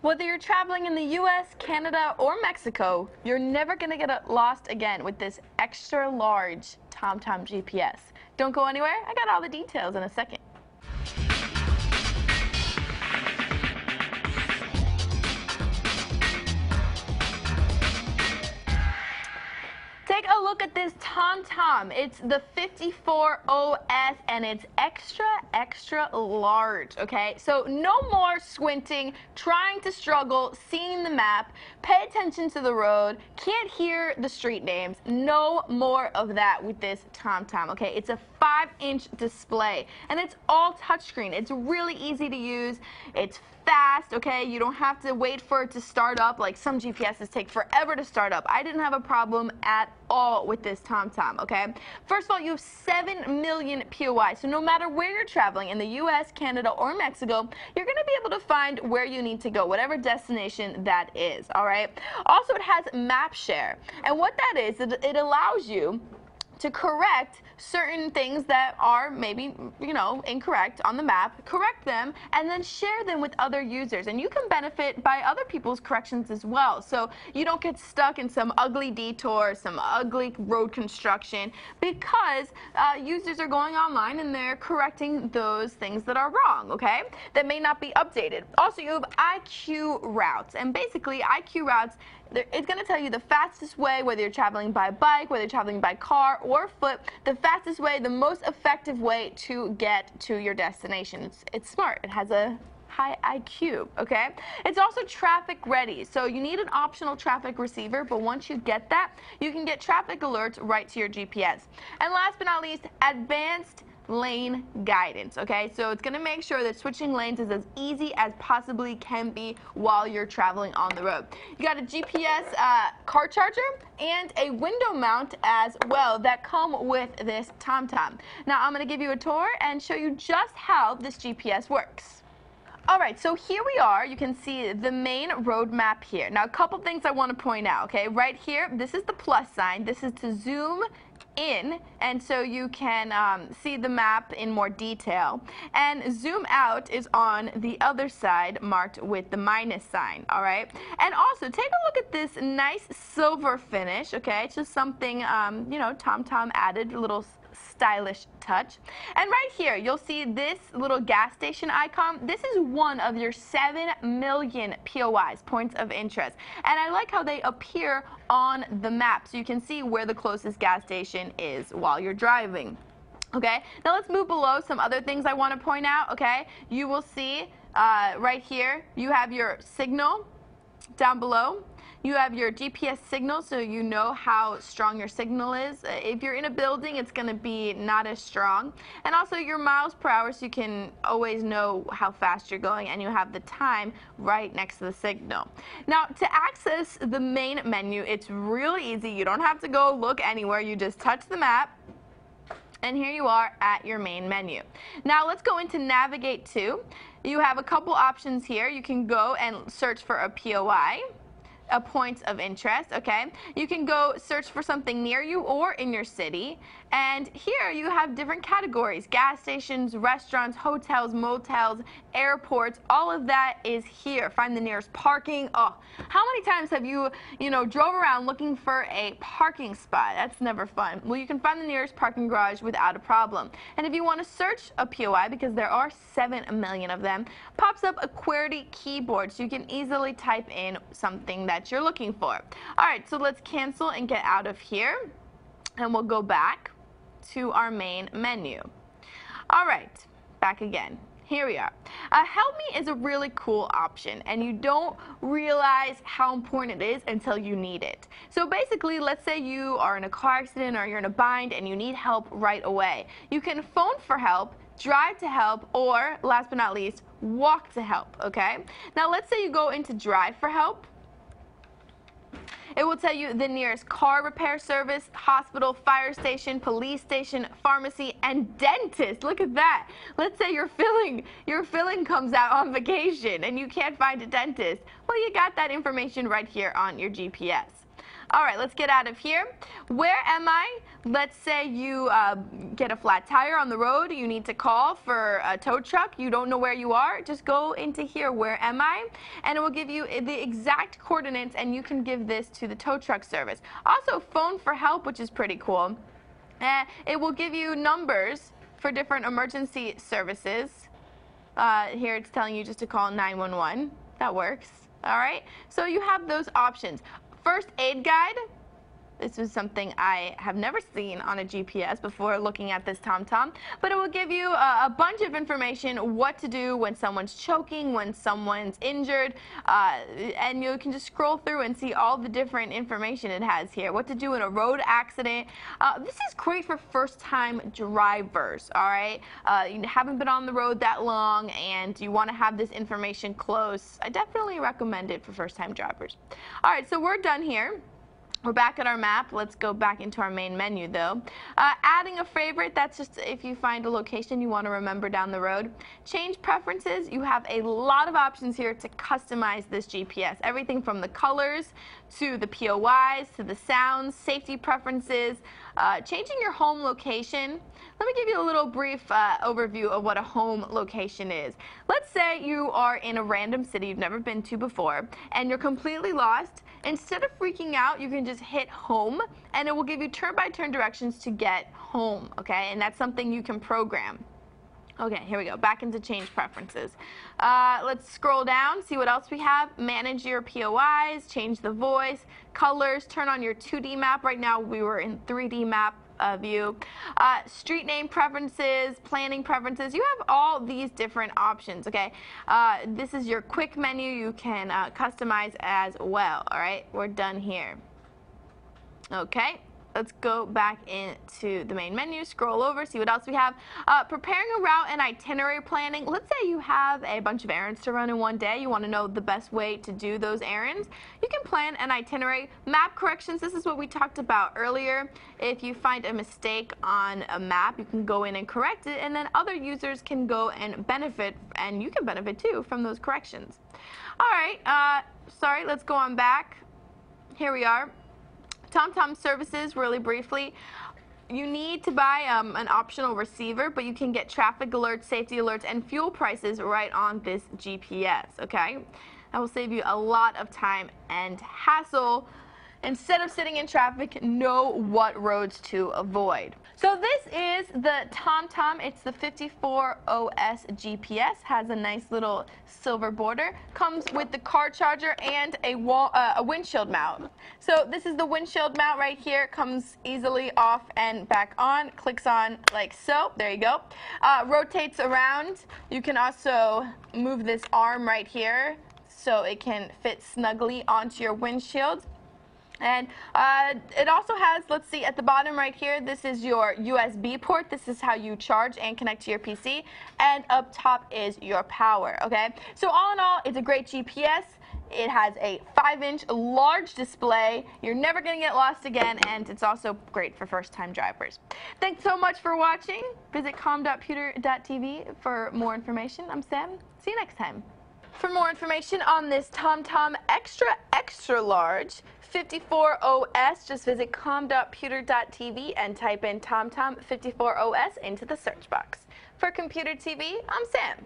Whether you're traveling in the US, Canada, or Mexico, you're never going to get lost again with this extra large TomTom GPS. Don't go anywhere. I got all the details in a second. Take a look at this TomTom. It's the 54OS and it's extra large, okay? So no more squinting, trying to struggle, seeing the map, pay attention to the road, can't hear the street names. No more of that with this TomTom, okay? It's a 5-inch display and it's all touchscreen. It's really easy to use. It's fast, okay? You don't have to wait for it to start up like some GPSs take forever to start up. I didn't have a problem at all with this TomTom, okay? First of all, you have 7 million POI, so no matter where you're traveling in the US, Canada, or Mexico, you're going to be able to find where you need to go, whatever destination that is, all right? Also, it has map share, and what that is, it allows you to correct certain things that are maybe, incorrect on the map, correct them, and then share them with other users. And you can benefit by other people's corrections as well. So you don't get stuck in some ugly detour, some ugly road construction, because users are going online and they're correcting those things that are wrong, okay? That may not be updated. Also, you have IQ routes. And basically, IQ routes, it's going to tell you the fastest way, whether you're traveling by bike, whether you're traveling by car or foot, the fastest way, the most effective way to get to your destination. It's smart. It has a high IQ, okay? It's also traffic ready, so you need an optional traffic receiver, but once you get that, you can get traffic alerts right to your GPS. And last but not least, advanced lane guidance, okay? So it's going to make sure that switching lanes is as easy as possibly can be while you're traveling on the road. You got a GPS car charger and a window mount as well that come with this TomTom. Now I'm going to give you a tour and show you just how this GPS works. Alright, so here we are. You can see the main road map here. Now a couple things I want to point out, okay? Right here, this is the plus sign. This is to zoom in, and so you can see the map in more detail. And zoom out is on the other side, marked with the minus sign, all right? And also, take a look at this nice silver finish, okay? It's just something, TomTom added, a little stylish touch. And right here, you'll see this little gas station icon. This is one of your 7 million POIs, points of interest. And I like how they appear on the map, so you can see where the closest gas station is while you're driving. Okay, now let's move below. Some other things I want to point out, okay? You will see right here, you have your signal down below. You have your GPS signal, so you know how strong your signal is. If you're in a building, it's going to be not as strong. And also your miles per hour, so you can always know how fast you're going, and you have the time right next to the signal. Now, to access the main menu, it's really easy. You don't have to go look anywhere. You just touch the map, and here you are at your main menu. Now, let's go into Navigate to. You have a couple options here. You can go and search for a POI. A point of interest, okay? You can go search for something near you or in your city. And here you have different categories: gas stations, restaurants, hotels, motels, airports. All of that is here. Find the nearest parking. Oh, how many times have you, drove around looking for a parking spot? That's never fun. Well, you can find the nearest parking garage without a problem. And if you want to search a POI, because there are 7 million of them, pops up a QWERTY keyboard, so you can easily type in something that you're looking for. All right, so let's cancel and get out of here, and we'll go back to our main menu. All right, back again. Here we are. Help Me is a really cool option, and you don't realize how important it is until you need it. So basically, let's say you are in a car accident or you're in a bind and you need help right away. You can phone for help, drive to help, or last but not least, walk to help, okay? Now let's say you go into drive for help. It will tell you the nearest car repair service, hospital, fire station, police station, pharmacy, and dentist. Look at that. Let's say your filling comes out on vacation and you can't find a dentist. Well, you got that information right here on your GPS. All right, let's get out of here. Where am I? Let's say you get a flat tire on the road. You need to call for a tow truck. You don't know where you are. Just go into here, where am I? And it will give you the exact coordinates, and you can give this to the tow truck service. Also, phone for help, which is pretty cool. It will give you numbers for different emergency services. Here it's telling you just to call 911. That works. All right, so you have those options. First aid guide. This was something I have never seen on a GPS before looking at this TomTom, but it will give you a bunch of information, what to do when someone's choking, when someone's injured, and you can just scroll through and see all the different information it has here, what to do in a road accident. This is great for first-time drivers, all right? You haven't been on the road that long and you want to have this information close. I definitely recommend it for first-time drivers. All right, so we're done here. We're back at our map. Let's go back into our main menu though. Adding a favorite, that's just if you find a location you want to remember down the road. Change preferences, you have a lot of options here to customize this GPS. Everything from the colors to the POIs to the sounds, safety preferences, changing your home location. Let me give you a little brief overview of what a home location is. Let's say you are in a random city you've never been to before and you're completely lost. Instead of freaking out, you can just hit home and it will give you turn-by-turn directions to get home, okay? And that's something you can program. Okay, here we go. Back into change preferences. Let's scroll down, see what else we have. Manage your POIs, change the voice, colors, turn on your 2D map. Right now we were in 3D map view. Street name preferences, planning preferences. You have all these different options, okay? This is your quick menu. You can customize as well, all right? We're done here. Okay. Let's go back into the main menu, scroll over, see what else we have. Preparing a route and itinerary planning. Let's say you have a bunch of errands to run in one day. You want to know the best way to do those errands. You can plan an itinerary. Map corrections, this is what we talked about earlier. If you find a mistake on a map, you can go in and correct it, and then other users can go and benefit, and you can benefit too from those corrections. All right, sorry, let's go on back. Here we are. TomTom services, really briefly. You need to buy an optional receiver, but you can get traffic alerts, safety alerts, and fuel prices right on this GPS, okay? That will save you a lot of time and hassle. Instead of sitting in traffic, know what roads to avoid. So this is the TomTom. It's the 54OS GPS. Has a nice little silver border. Comes with the car charger and a windshield mount. So this is the windshield mount right here. Comes easily off and back on. Clicks on like so. There you go. Rotates around. You can also move this arm right here so it can fit snugly onto your windshield. And it also has, let's see, at the bottom right here, this is your USB port. This is how you charge and connect to your PC. And up top is your power, okay? So all in all, it's a great GPS. It has a 5-inch large display. You're never going to get lost again, and it's also great for first-time drivers. Thanks so much for watching. Visit com.pewter.tv for more information. I'm Sam. See you next time. For more information on this TomTom extra large 54OS, just visit com.pewter.tv and type in TomTom 54OS into the search box. For Computer TV, I'm Sam.